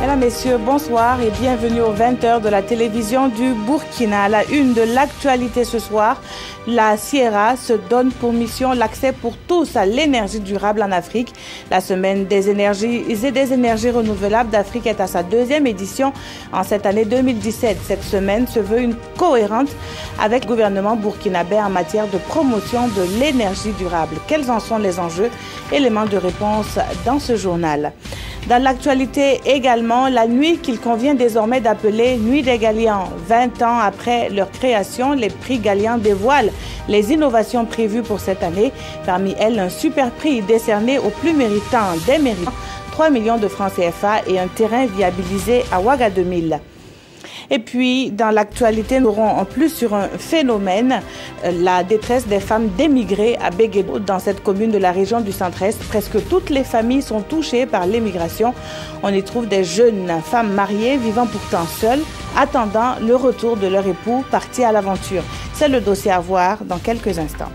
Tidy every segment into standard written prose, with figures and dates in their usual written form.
Mesdames, Messieurs, bonsoir et bienvenue aux 20h de la télévision du Burkina. À la une de l'actualité ce soir, la Sierra se donne pour mission l'accès pour tous à l'énergie durable en Afrique. La semaine des énergies et des énergies renouvelables d'Afrique est à sa deuxième édition en cette année 2017. Cette semaine se veut une cohérente avec le gouvernement burkinabé en matière de promotion de l'énergie durable. Quels en sont les enjeux? Éléments de réponse dans ce journal. Dans l'actualité également, la nuit qu'il convient désormais d'appeler Nuit des Galians. 20 ans après leur création, les prix Galian dévoilent les innovations prévues pour cette année. Parmi elles, un super prix décerné aux plus méritants des méritants, 3 millions de francs CFA et un terrain viabilisé à Ouaga 2000. Et puis, dans l'actualité, nous aurons en plus sur un phénomène, la détresse des femmes d'émigrés à Béguédo, dans cette commune de la région du Centre-Est. Presque toutes les familles sont touchées par l'émigration. On y trouve des jeunes femmes mariées, vivant pourtant seules, attendant le retour de leur époux parti à l'aventure. C'est le dossier à voir dans quelques instants.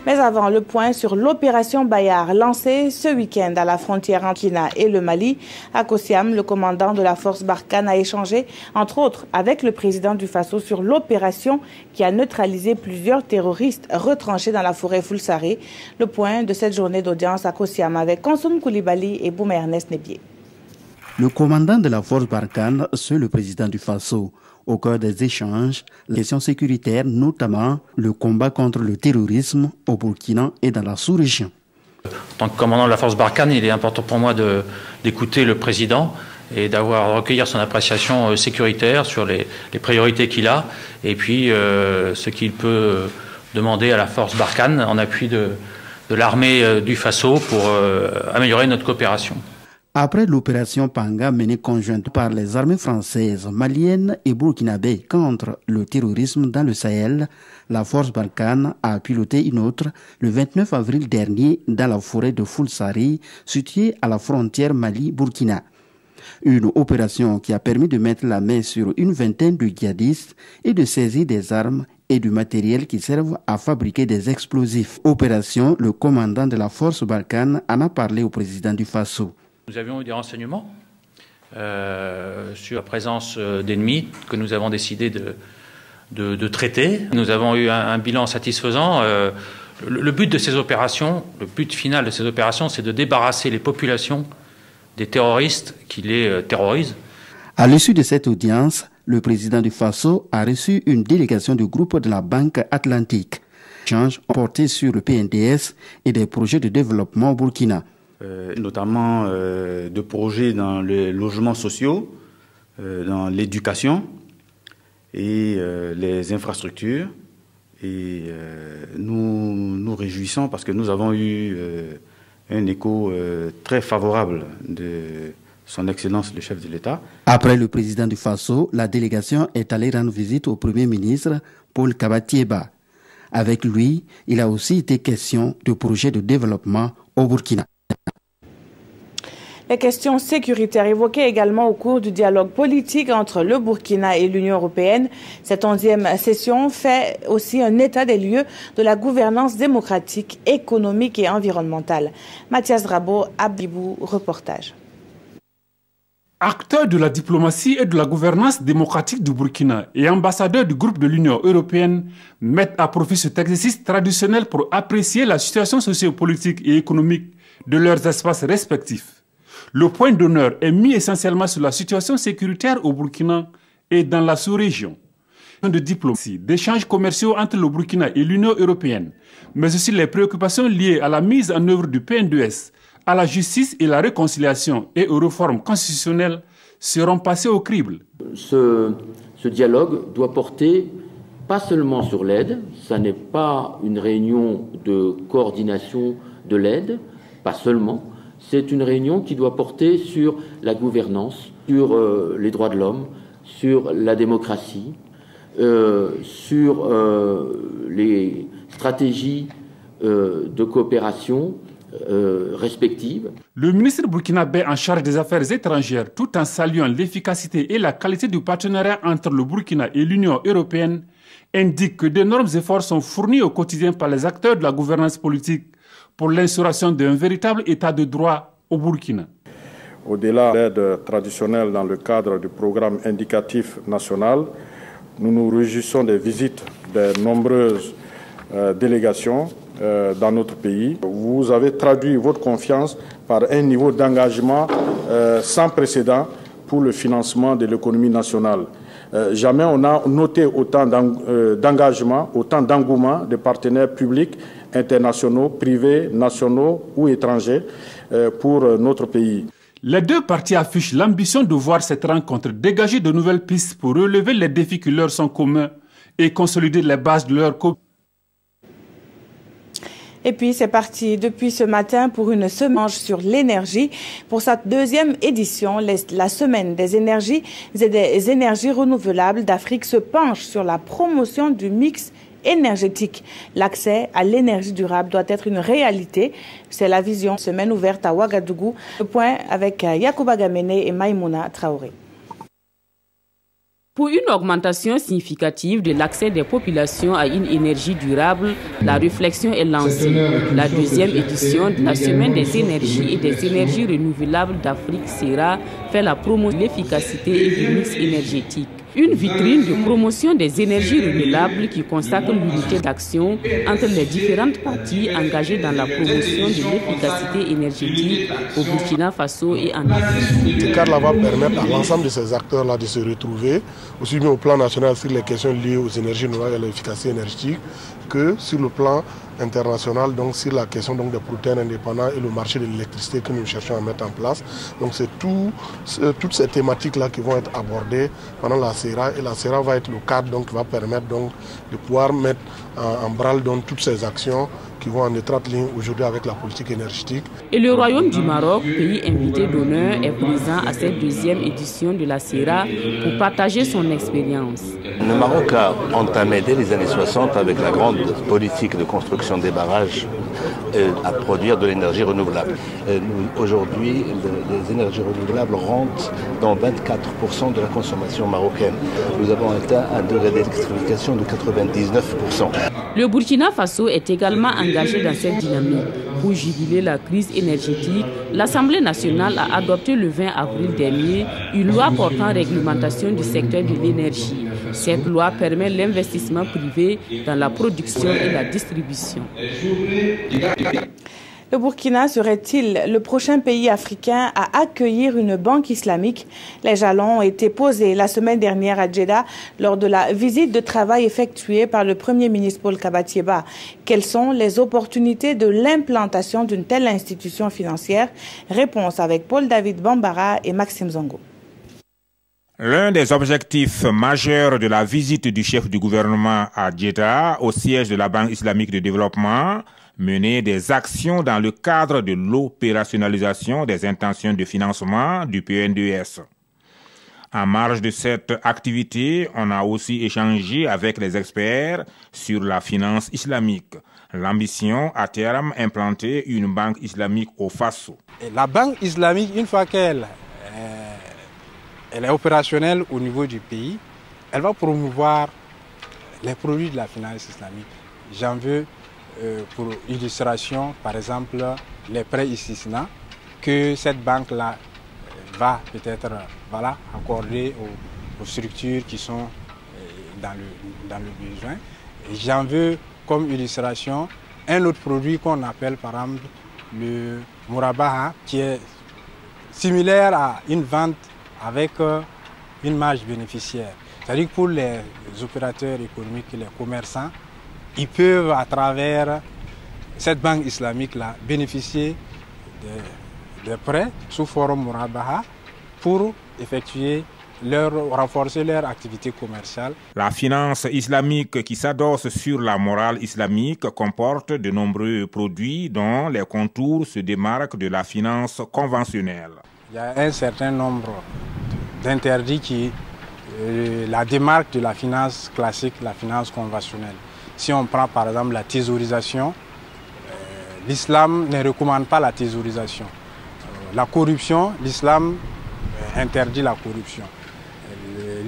Mais avant, le point sur l'opération Bayard, lancée ce week-end à la frontière entre Kina et le Mali. À Kossiam, le commandant de la force Barkhane a échangé, entre autres, avec le président du Faso sur l'opération qui a neutralisé plusieurs terroristes retranchés dans la forêt Foulsaré. Le point de cette journée d'audience à Kossiam avec Konsoum Koulibaly et Bouma Ernest Nebié. Le commandant de la force Barkhane, c'est le président du Faso. Au cœur des échanges, les questions sécuritaires, notamment le combat contre le terrorisme au Burkina et dans la sous-région. En tant que commandant de la force Barkhane, il est important pour moi d'écouter le président et d'avoir recueillir son appréciation sécuritaire sur les priorités qu'il a et puis ce qu'il peut demander à la force Barkhane en appui de l'armée du Faso pour améliorer notre coopération. Après l'opération Panga menée conjointe par les armées françaises, maliennes et burkinabées contre le terrorisme dans le Sahel, la force Barkhane a piloté une autre le 29 avril dernier dans la forêt de Foulsari, située à la frontière Mali-Burkina. Une opération qui a permis de mettre la main sur une vingtaine de djihadistes et de saisir des armes et du matériel qui servent à fabriquer des explosifs. Opération, le commandant de la force Barkhane en a parlé au président du Faso. Nous avions eu des renseignements sur la présence d'ennemis que nous avons décidé de traiter. Nous avons eu un bilan satisfaisant. Le but de ces opérations, le but final de ces opérations, c'est de débarrasser les populations des terroristes qui les terrorisent. À l'issue de cette audience, le président du Faso a reçu une délégation du groupe de la Banque Atlantique. Échange porté sur le PNDS et des projets de développement au Burkina. Notamment de projets dans les logements sociaux, dans l'éducation et les infrastructures. Et nous nous réjouissons parce que nous avons eu un écho très favorable de son Excellence le chef de l'État. Après le président du Faso, la délégation est allée rendre visite au Premier ministre Paul Kabatieba. Avec lui, il a aussi été question de projets de développement au Burkina. Les questions sécuritaires évoquées également au cours du dialogue politique entre le Burkina et l'Union européenne. Cette 11e session fait aussi un état des lieux de la gouvernance démocratique, économique et environnementale. Mathias Rabo, Abibou, reportage. Acteur de la diplomatie et de la gouvernance démocratique du Burkina et ambassadeur du groupe de l'Union européenne mettent à profit cet exercice traditionnel pour apprécier la situation sociopolitique et économique de leurs espaces respectifs. Le point d'honneur est mis essentiellement sur la situation sécuritaire au Burkina et dans la sous-région. De diplomatie, d'échanges commerciaux entre le Burkina et l'Union européenne, mais aussi les préoccupations liées à la mise en œuvre du PNDS, à la justice et la réconciliation et aux réformes constitutionnelles seront passées au crible. Ce dialogue doit porter pas seulement sur l'aide, ça n'est pas une réunion de coordination de l'aide, pas seulement. C'est une réunion qui doit porter sur la gouvernance, sur les droits de l'homme, sur la démocratie, sur les stratégies de coopération respectives. Le ministre burkinabé en charge des affaires étrangères, tout en saluant l'efficacité et la qualité du partenariat entre le Burkina et l'Union européenne, indique que d'énormes efforts sont fournis au quotidien par les acteurs de la gouvernance politique pour l'instauration d'un véritable état de droit au Burkina. Au-delà de l'aide traditionnelle dans le cadre du programme indicatif national, nous nous réjouissons des visites de nombreuses délégations dans notre pays. Vous avez traduit votre confiance par un niveau d'engagement sans précédent pour le financement de l'économie nationale. Jamais on a noté autant d'engagement, autant d'engouement de partenaires publics, internationaux, privés, nationaux ou étrangers pour notre pays. Les deux parties affichent l'ambition de voir cette rencontre dégager de nouvelles pistes pour relever les défis qui leur sont communs et consolider les bases de leur coopération. Et puis c'est parti depuis ce matin pour une semaine sur l'énergie. Pour sa deuxième édition, la semaine des énergies et des énergies renouvelables d'Afrique se penche sur la promotion du mix énergétique. L'accès à l'énergie durable doit être une réalité. C'est la vision semaine ouverte à Ouagadougou. Le point avec Yacouba Gamene et Maïmouna Traoré. Pour une augmentation significative de l'accès des populations à une énergie durable, la réflexion est lancée. La deuxième édition de la Semaine des énergies et des énergies renouvelables d'Afrique SERA fait la promotion de l'efficacité et du mix énergétique. Une vitrine de promotion des énergies renouvelables qui consacre l'unité d'action entre les différentes parties engagées dans la promotion de l'efficacité énergétique au Burkina Faso et en Afrique. Ce cadre-là va permettre à l'ensemble de ces acteurs-là de se retrouver, aussi bien au plan national sur les questions liées aux énergies renouvelables et à l'efficacité énergétique, que sur le plan international, donc sur la question donc, des produits indépendants et le marché de l'électricité que nous cherchons à mettre en place. Donc c'est toutes ces thématiques-là qui vont être abordées pendant la SERA, et la SERA va être le cadre donc, qui va permettre donc, de pouvoir mettre en branle donc, toutes ces actions qui vont en étroite ligne aujourd'hui avec la politique énergétique. Et le Royaume du Maroc, pays invité d'honneur, est présent à cette deuxième édition de la SERA pour partager son expérience. Le Maroc a entamé dès les années 60 avec la grande politique de construction des barrages à produire de l'énergie renouvelable. Aujourd'hui, les énergies renouvelables rentrent dans 24% de la consommation marocaine. Nous avons atteint un degré d'électrification de 99%. Le Burkina Faso est également engagé dans cette dynamique. Pour juguler la crise énergétique, l'Assemblée nationale a adopté le 20 avril dernier une loi portant réglementation du secteur de l'énergie. Cette loi permet l'investissement privé dans la production et la distribution. Le Burkina serait-il le prochain pays africain à accueillir une banque islamique? Les jalons ont été posés la semaine dernière à Djeddah lors de la visite de travail effectuée par le Premier ministre Paul Kabatieba. Quelles sont les opportunités de l'implantation d'une telle institution financière? Réponse avec Paul David Bambara et Maxime Zongo. L'un des objectifs majeurs de la visite du chef du gouvernement à Djeddah, au siège de la Banque islamique de développement, mener des actions dans le cadre de l'opérationnalisation des intentions de financement du PNDES. En marge de cette activité, on a aussi échangé avec les experts sur la finance islamique. L'ambition, à terme, implanter une banque islamique au Faso. La banque islamique, une fois qu'elle est opérationnelle au niveau du pays, elle va promouvoir les produits de la finance islamique. J'en veux pour illustration, par exemple, les prêts istisna que cette banque-là va peut-être accorder aux structures qui sont dans le besoin. J'en veux comme illustration un autre produit qu'on appelle par exemple le Mourabaha, qui est similaire à une vente avec une marge bénéficiaire. C'est-à-dire que pour les opérateurs économiques et les commerçants, ils peuvent, à travers cette banque islamique-là, bénéficier de prêts sous forme Mourabaha pour effectuer renforcer leur activité commerciale. La finance islamique qui s'adosse sur la morale islamique comporte de nombreux produits dont les contours se démarquent de la finance conventionnelle. Il y a un certain nombre d'interdits qui la démarque de la finance classique, la finance conventionnelle. Si on prend par exemple la thésaurisation, l'islam ne recommande pas la thésaurisation. La corruption, l'islam interdit la corruption.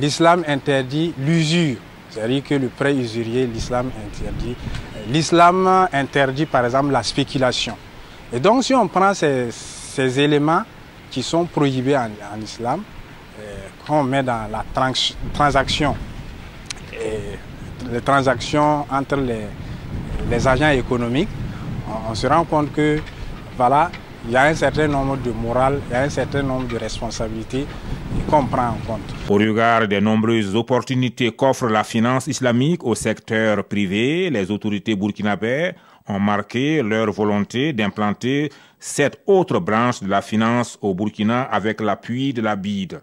L'islam interdit l'usure, c'est-à-dire que le prêt usurier, l'islam interdit. L'islam interdit par exemple la spéculation. Et donc si on prend ces éléments qui sont prohibés en islam, qu'on met dans la transaction, les transactions entre les agents économiques, on se rend compte que voilà, il y a un certain nombre de morales, il y a un certain nombre de responsabilités qu'on prend en compte. Au regard des nombreuses opportunités qu'offre la finance islamique au secteur privé, les autorités burkinabées ont marqué leur volonté d'implanter cette autre branche de la finance au Burkina avec l'appui de la BID.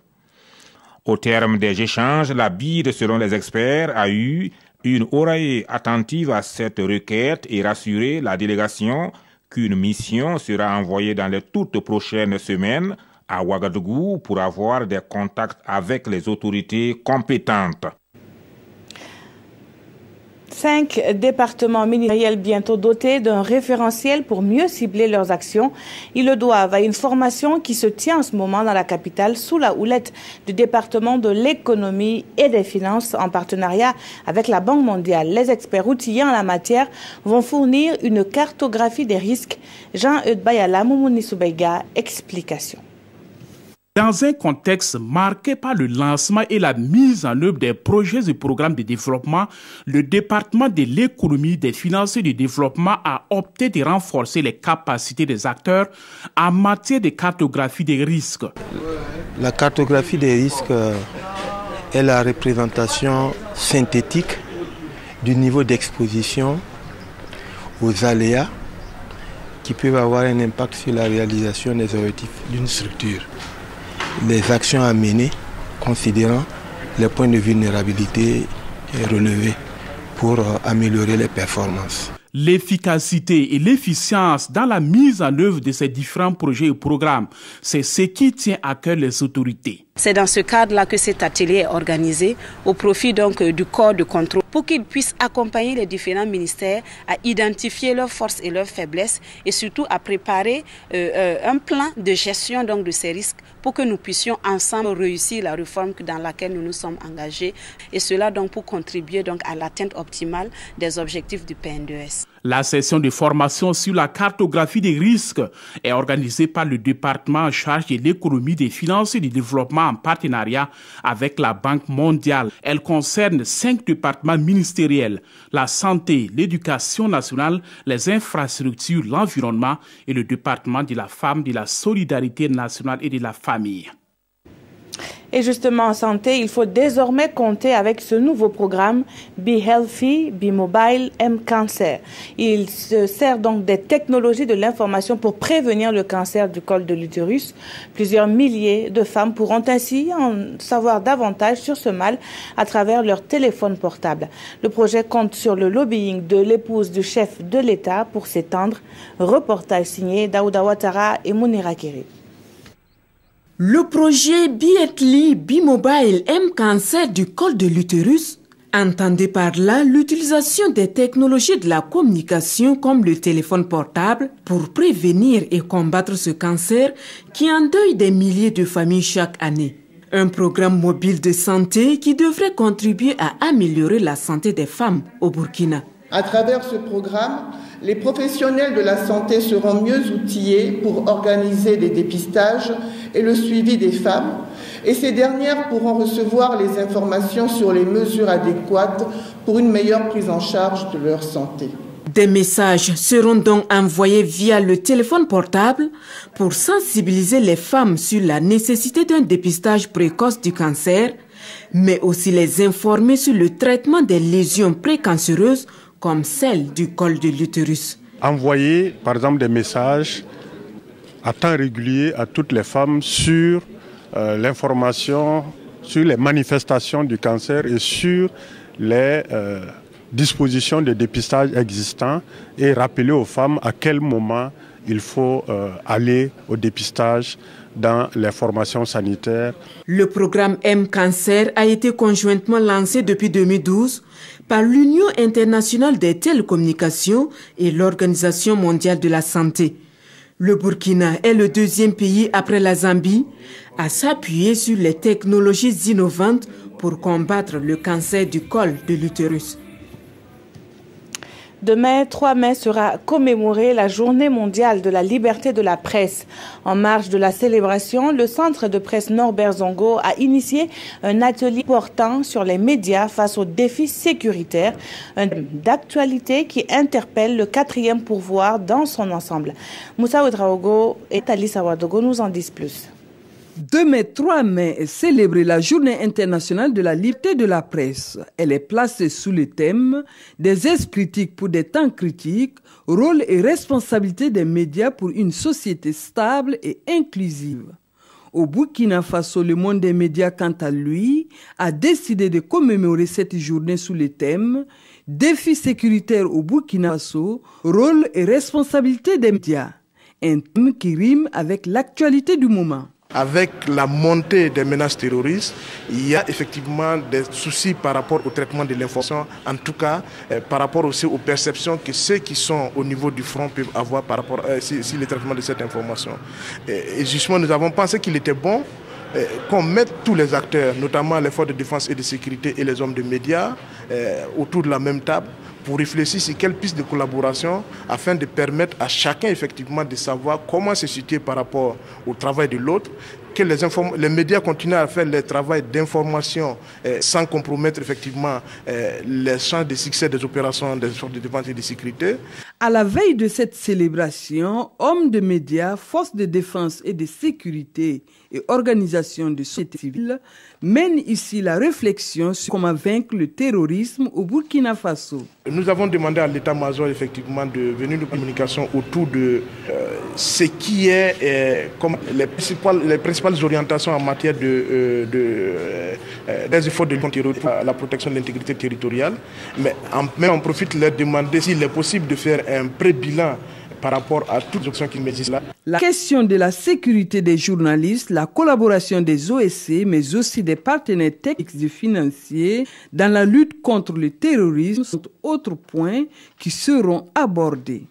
Au terme des échanges, la BID, selon les experts, a eu une oreille attentive à cette requête et rassuré la délégation qu'une mission sera envoyée dans les toutes prochaines semaines à Ouagadougou pour avoir des contacts avec les autorités compétentes. 5 départements ministériels bientôt dotés d'un référentiel pour mieux cibler leurs actions. Ils le doivent à une formation qui se tient en ce moment dans la capitale sous la houlette du département de l'économie et des finances en partenariat avec la Banque mondiale. Les experts outillés en la matière vont fournir une cartographie des risques. Jean-Eudes Bayala, Moumouni Soubeiga, explication. Dans un contexte marqué par le lancement et la mise en œuvre des projets et programmes de développement, le département de l'économie, des finances et du développement a opté de renforcer les capacités des acteurs en matière de cartographie des risques. La cartographie des risques est la représentation synthétique du niveau d'exposition aux aléas qui peuvent avoir un impact sur la réalisation des objectifs d'une structure. Les actions à mener, considérant les points de vulnérabilité relevés pour améliorer les performances. L'efficacité et l'efficience dans la mise en œuvre de ces différents projets et programmes, c'est ce qui tient à cœur les autorités. C'est dans ce cadre-là que cet atelier est organisé au profit donc du corps de contrôle pour qu'ils puissent accompagner les différents ministères à identifier leurs forces et leurs faiblesses et surtout à préparer un plan de gestion donc de ces risques pour que nous puissions ensemble réussir la réforme dans laquelle nous nous sommes engagés et cela donc pour contribuer donc à l'atteinte optimale des objectifs du PN2S. La session de formation sur la cartographie des risques est organisée par le département en charge de l'économie, des finances et du développement en partenariat avec la Banque mondiale. Elle concerne 5 départements ministériels, la santé, l'éducation nationale, les infrastructures, l'environnement et le département de la femme, de la solidarité nationale et de la famille. Et justement, en santé, il faut désormais compter avec ce nouveau programme Be Healthy, Be Mobile, M-Cancer. Il se sert donc des technologies de l'information pour prévenir le cancer du col de l'utérus. Plusieurs milliers de femmes pourront ainsi en savoir davantage sur ce mal à travers leur téléphone portable. Le projet compte sur le lobbying de l'épouse du chef de l'État pour s'étendre. Reportage signé Daouda Ouattara et Mounira Kiri. Le projet Be Mobile M-Cancer du col de l'utérus entendait par là l'utilisation des technologies de la communication comme le téléphone portable pour prévenir et combattre ce cancer qui endeuille des milliers de familles chaque année. Un programme mobile de santé qui devrait contribuer à améliorer la santé des femmes au Burkina. À travers ce programme, les professionnels de la santé seront mieux outillés pour organiser des dépistages et le suivi des femmes, et ces dernières pourront recevoir les informations sur les mesures adéquates pour une meilleure prise en charge de leur santé. Des messages seront donc envoyés via le téléphone portable pour sensibiliser les femmes sur la nécessité d'un dépistage précoce du cancer, mais aussi les informer sur le traitement des lésions précancéreuses comme celle du col de l'utérus. Envoyer par exemple des messages à temps régulier à toutes les femmes sur l'information, sur les manifestations du cancer et sur les dispositions de dépistage existants et rappeler aux femmes à quel moment il faut aller au dépistage dans les formations sanitaires. Le programme M-Cancer a été conjointement lancé depuis 2012 par l'Union internationale des télécommunications et l'Organisation mondiale de la santé. Le Burkina est le deuxième pays après la Zambie à s'appuyer sur les technologies innovantes pour combattre le cancer du col de l'utérus. Demain, 3 mai, sera commémorée la Journée mondiale de la liberté de la presse. En marge de la célébration, le centre de presse Norbert Zongo a initié un atelier portant sur les médias face aux défis sécuritaires, un thème d'actualité qui interpelle le 4e pouvoir dans son ensemble. Moussa Ouedraogo et Talisa Wadogo nous en disent plus. Demain 3 mai est célébrée la Journée internationale de la liberté de la presse. Elle est placée sous le thème des esprits critiques pour des temps critiques, rôle et responsabilité des médias pour une société stable et inclusive. Au Burkina Faso, le monde des médias, quant à lui, a décidé de commémorer cette journée sous le thème défis sécuritaires au Burkina Faso, rôle et responsabilité des médias. Un thème qui rime avec l'actualité du moment. Avec la montée des menaces terroristes, il y a effectivement des soucis par rapport au traitement de l'information, en tout cas par rapport aussi aux perceptions que ceux qui sont au niveau du front peuvent avoir par rapport sur le traitement de cette information. Et justement, nous avons pensé qu'il était bon qu'on mette tous les acteurs, notamment les forces de défense et de sécurité et les hommes de médias, autour de la même table, pour réfléchir sur quelle piste de collaboration afin de permettre à chacun effectivement de savoir comment se situer par rapport au travail de l'autre, que les médias continuent à faire le travail d'information sans compromettre effectivement les chances de succès des opérations des forces de défense et de sécurité. À la veille de cette célébration, hommes de médias, forces de défense et de sécurité et organisations de société civile mènent ici la réflexion sur comment vaincre le terrorisme au Burkina Faso. Nous avons demandé à l'état-major effectivement de venir nous communication autour de ce qui est comme les principales orientations en matière des efforts de lutte contre la protection de l'intégrité territoriale. Mais on profite de leur demander s'il est possible de faire un pré-bilan par rapport à toutes les options qui existent là. La question de la sécurité des journalistes, la collaboration des OSC, mais aussi des partenaires techniques et financiers dans la lutte contre le terrorisme sont autres points qui seront abordés.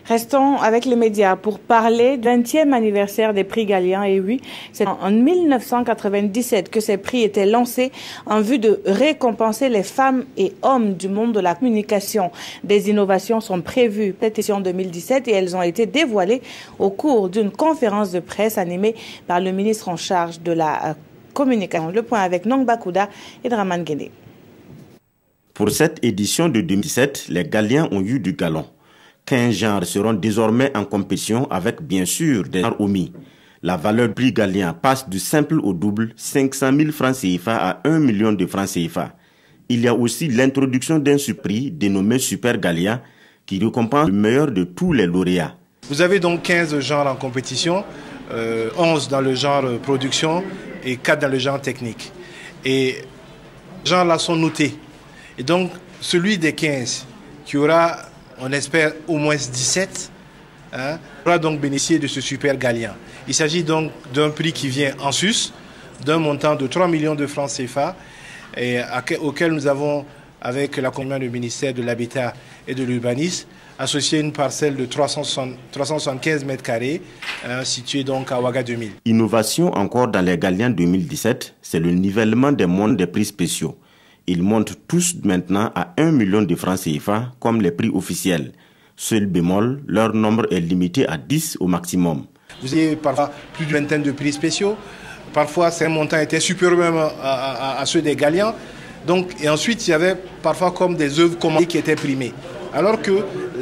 Restons avec les médias pour parler du 20e anniversaire des prix Galien. Et oui, c'est en 1997 que ces prix étaient lancés en vue de récompenser les femmes et hommes du monde de la communication. Des innovations sont prévues pour cette édition 2017 et elles ont été dévoilées au cours d'une conférence de presse animée par le ministre en charge de la communication. Le point avec Nongba Kouda et Draman Guéné. Pour cette édition de 2017, les Galiens ont eu du galon. 15 genres seront désormais en compétition avec bien sûr des genres omis. La valeur du prix Galien passe du simple au double, 500 000 francs CFA à 1 million de francs CFA. Il y a aussi l'introduction d'un sous-prix dénommé Super Galien qui récompense le meilleur de tous les lauréats. Vous avez donc 15 genres en compétition, 11 dans le genre production et 4 dans le genre technique. Et les genres-là sont notés. Et donc celui des 15 qui aura, on espère, au moins 17, pourra donc bénéficier de ce Super Galien. Il s'agit donc d'un prix qui vient en sus, d'un montant de 3 millions de francs CFA, et auquel nous avons, avec l'accompagnement du ministère de l'Habitat et de l'Urbanisme, associé une parcelle de 375 mètres carrés, située donc à Ouaga 2000. Innovation encore dans les Galiens 2017, c'est le nivellement des mondes des prix spéciaux. Ils montent tous maintenant à 1 million de francs CFA comme les prix officiels. Seul bémol, leur nombre est limité à 10 au maximum. Vous avez parfois plus d'une vingtaine de prix spéciaux. Parfois, ces montants étaient supérieurs même à ceux des Galiens. Donc, et ensuite, il y avait parfois comme des œuvres commandées qui étaient primées. Alors que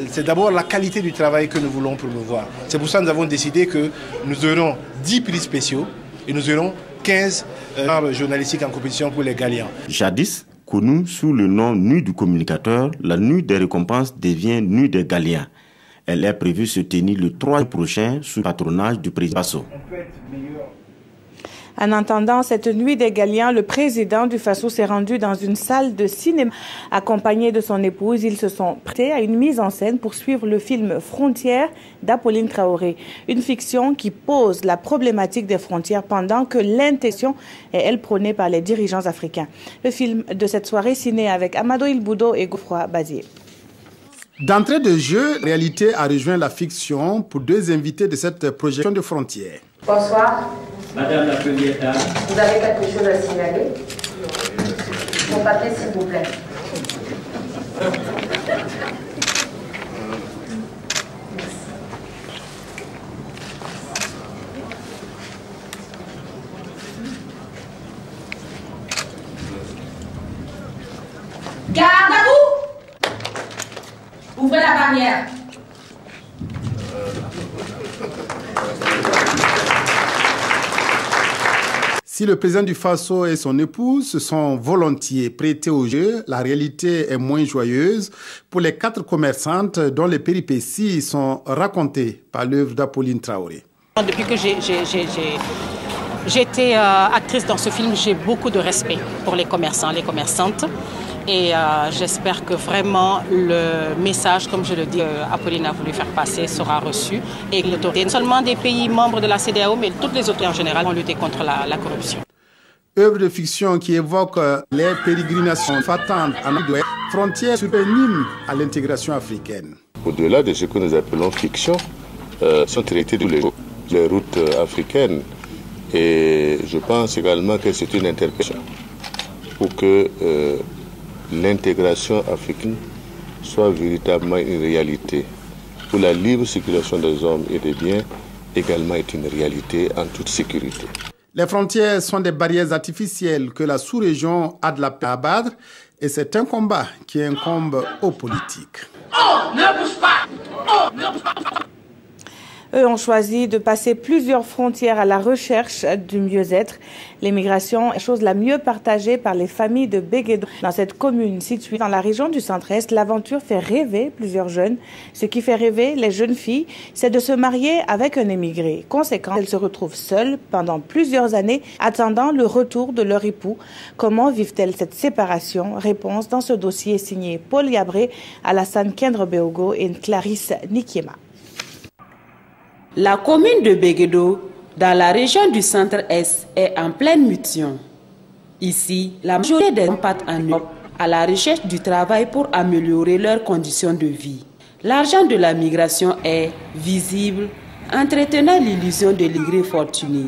c'est d'abord la qualité du travail que nous voulons promouvoir. C'est pour ça que nous avons décidé que nous aurons 10 prix spéciaux et nous aurons 15 genres journalistiques en compétition pour les Galiens. Jadis, connue sous le nom Nuit du communicateur, la Nuit des récompenses devient Nuit des Galiens. Elle est prévue se tenir le 3 prochain sous le patronage du président Faso. En attendant cette nuit des Galiens, le président du Faso s'est rendu dans une salle de cinéma. Accompagné de son épouse, ils se sont prêtés à une mise en scène pour suivre le film Frontières d'Apolline Traoré. Une fiction qui pose la problématique des frontières pendant que l'intention est elle prônée par les dirigeants africains. Le film de cette soirée ciné avec Amado Ilboudo et Geoffroy Bazier. D'entrée de jeu, la réalité a rejoint la fiction pour deux invités de cette projection de Frontières. Bonsoir. Madame la Première Dame. Vous avez quelque chose à signaler? Mon papier, s'il vous plaît. Ouvrez la barrière. Si le président du Faso et son épouse se sont volontiers prêtés au jeu, la réalité est moins joyeuse pour les 4 commerçantes dont les péripéties sont racontées par l'œuvre d'Apolline Traoré. Depuis que j'étais actrice dans ce film, j'ai beaucoup de respect pour les commerçants, les commerçantes. Et j'espère que vraiment le message, comme je le dis, Apolline a voulu faire passer, sera reçu. Et l'autorité, non seulement des pays membres de la CEDEAO, mais toutes les autorités en général, ont lutté contre la corruption. Œuvre de fiction qui évoque les pérégrinations fatales en Ouest, frontières sur un hymne à l'intégration africaine. Au-delà de ce que nous appelons fiction, sont traitées de les routes africaines. Et je pense également que c'est une interpellation pour que l'intégration africaine soit véritablement une réalité. Pour la libre circulation des hommes et des biens, également est une réalité en toute sécurité. Les frontières sont des barrières artificielles que la sous-région a de la peine à abattre et c'est un combat qui incombe aux politiques. Oh, ne bouge pas! Oh, ne bouge pas! Eux ont choisi de passer plusieurs frontières à la recherche du mieux-être. L'immigration est la chose la mieux partagée par les familles de Béguédo. Dans cette commune située dans la région du Centre-Est, l'aventure fait rêver plusieurs jeunes. Ce qui fait rêver les jeunes filles, c'est de se marier avec un émigré. Conséquent, elles se retrouvent seules pendant plusieurs années, attendant le retour de leur époux. Comment vivent-elles cette séparation? Réponse dans ce dossier signé Paul Yabré, Alassane Kendrebeogo et Clarisse Nikiema. La commune de Béguédo, dans la région du Centre-Est, est en pleine mutation. Ici, la majorité des gens partent en Europe à la recherche du travail pour améliorer leurs conditions de vie. L'argent de la migration est visible, entretenant l'illusion de l'immigré fortuné.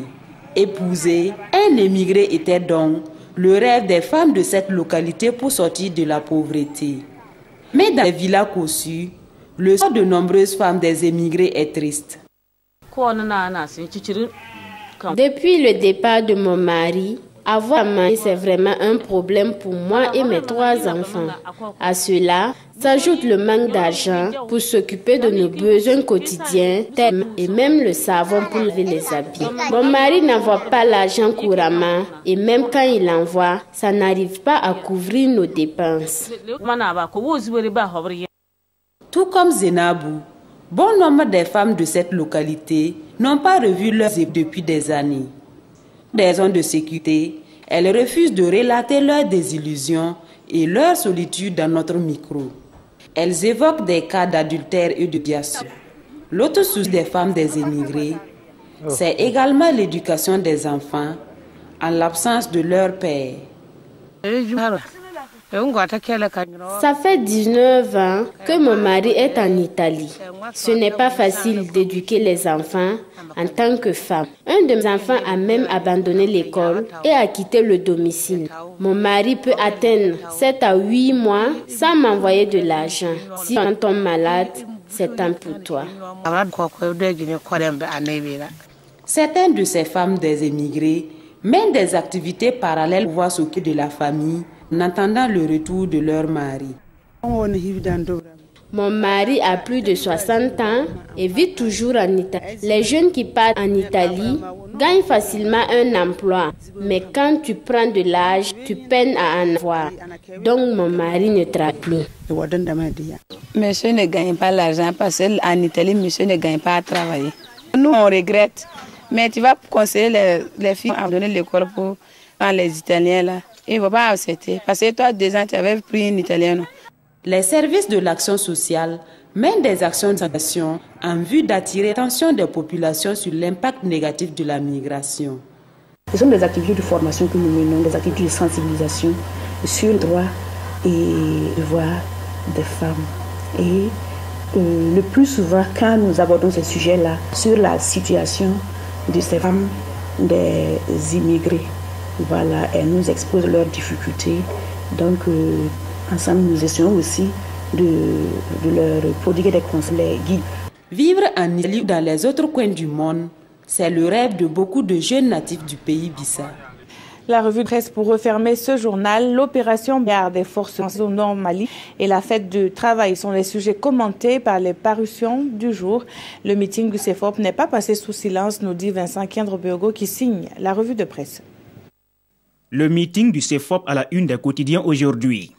Épouser un émigré était donc le rêve des femmes de cette localité pour sortir de la pauvreté. Mais dans les villas cossues, le sort de nombreuses femmes des émigrés est triste. Depuis le départ de mon mari, avoir un mari, c'est vraiment un problème pour moi et mes 3 enfants. À cela s'ajoute le manque d'argent pour s'occuper de nos besoins quotidiens et même le savon pour laver les habits. Mon mari n'envoie pas l'argent couramment et même quand il envoie, ça n'arrive pas à couvrir nos dépenses. Tout comme Zenabou, bon nombre des femmes de cette localité n'ont pas revu leurs époux depuis des années. Des raisons de sécurité, elles refusent de relater leurs désillusions et leur solitude dans notre micro. Elles évoquent des cas d'adultère et de violation. L'autre souci des femmes des émigrés, c'est également l'éducation des enfants en l'absence de leur père. Ça fait 19 ans que mon mari est en Italie. Ce n'est pas facile d'éduquer les enfants en tant que femme. Un de mes enfants a même abandonné l'école et a quitté le domicile. Mon mari peut atteindre 7 à 8 mois sans m'envoyer de l'argent. Si on tombe malade, c'est temps pour toi. Certaines de ces femmes des émigrés mènent des activités parallèles pour pouvoir s'occuper de la famille en attendant le retour de leur mari. Mon mari a plus de 60 ans et vit toujours en Italie. Les jeunes qui partent en Italie gagnent facilement un emploi, mais quand tu prends de l'âge, tu peines à en avoir. Donc mon mari ne travaille plus. Monsieur ne gagne pas l'argent parce qu'en Italie, monsieur ne gagne pas à travailler. Nous, on regrette. Mais tu vas conseiller les filles à donner l'école pour les Italiens là. Il ne va pas accepter. Parce que toi, 2 ans, tu avais pris une Italienne. Les services de l'action sociale mènent des actions de sensibilisation en vue d'attirer l'attention des populations sur l'impact négatif de la migration. Ce sont des activités de formation que nous menons, des activités de sensibilisation sur le droit et devoir des femmes. Et le plus souvent, quand nous abordons ces sujets-là, sur la situation de ces femmes, des immigrés, voilà, elles nous exposent leurs difficultés. Donc, ensemble, nous essayons aussi de leur prodiguer des conseils, les guides. Vivre en Italie ou dans les autres coins du monde, c'est le rêve de beaucoup de jeunes natifs du pays Bissa. La revue de presse pour refermer ce journal. L'opération Béar des forces au Nord Mali et la fête du travail sont les sujets commentés par les parutions du jour. Le meeting du CEFOP n'est pas passé sous silence, nous dit Vincent Kiandro-Burgo qui signe la revue de presse. Le meeting du CEFOP à la une des quotidiens aujourd'hui.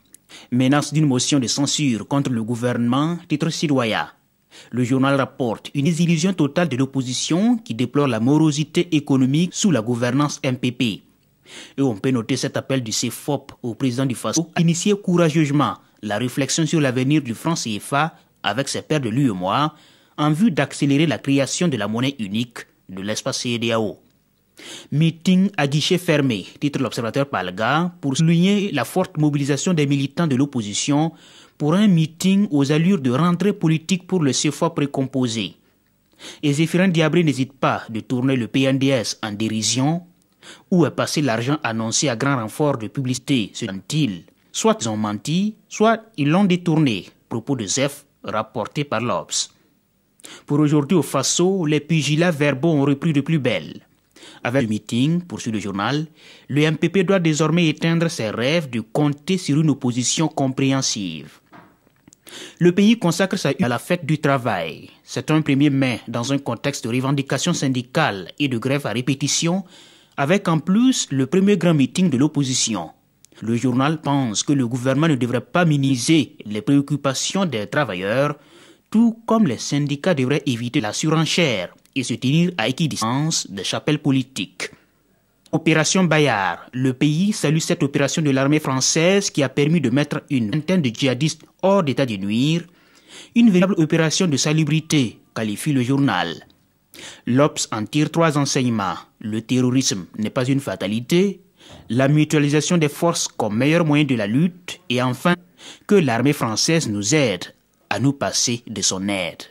Menace d'une motion de censure contre le gouvernement, titre Sidoya. Le journal rapporte une désillusion totale de l'opposition qui déplore la morosité économique sous la gouvernance MPP. Et on peut noter cet appel du CEFOP au président du Faso à initier courageusement la réflexion sur l'avenir du franc CFA avec ses pairs de l'UEMOA en vue d'accélérer la création de la monnaie unique de l'espace CEDEAO. Meeting à guichet fermé, titre l'observateur Palga, pour souligner la forte mobilisation des militants de l'opposition pour un meeting aux allures de rentrée politique pour le CEFOP précomposé. Et Zéphirin Diabré n'hésite pas de tourner le PNDS en dérision. Où est passé l'argent annoncé à grand renfort de publicité, se dit-il. Soit ils ont menti, soit ils l'ont détourné. Propos de Zef rapportés par l'Obs. Pour aujourd'hui au Faso, les pugilats verbaux ont repris de plus belle. Avec le meeting, poursuit le journal, le MPP doit désormais éteindre ses rêves de compter sur une opposition compréhensive. Le pays consacre sa une à la fête du travail. C'est un 1er mai dans un contexte de revendications syndicales et de grève à répétition, avec en plus le premier grand meeting de l'opposition. Le journal pense que le gouvernement ne devrait pas minimiser les préoccupations des travailleurs, tout comme les syndicats devraient éviter la surenchère et se tenir à équidistance des chapelles politiques. Opération Bayard. Le pays salue cette opération de l'armée française qui a permis de mettre une vingtaine de djihadistes hors d'état de nuire. Une véritable opération de salubrité, qualifie le journal. L'Obs en tire 3 enseignements. Le terrorisme n'est pas une fatalité. La mutualisation des forces comme meilleur moyen de la lutte. Et enfin, que l'armée française nous aide à nous passer de son aide.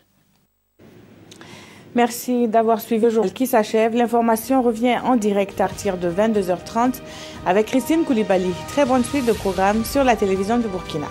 Merci d'avoir suivi le journal qui s'achève. L'information revient en direct à partir de 22h30 avec Christine Koulibaly. Très bonne suite de programme sur la télévision du Burkina.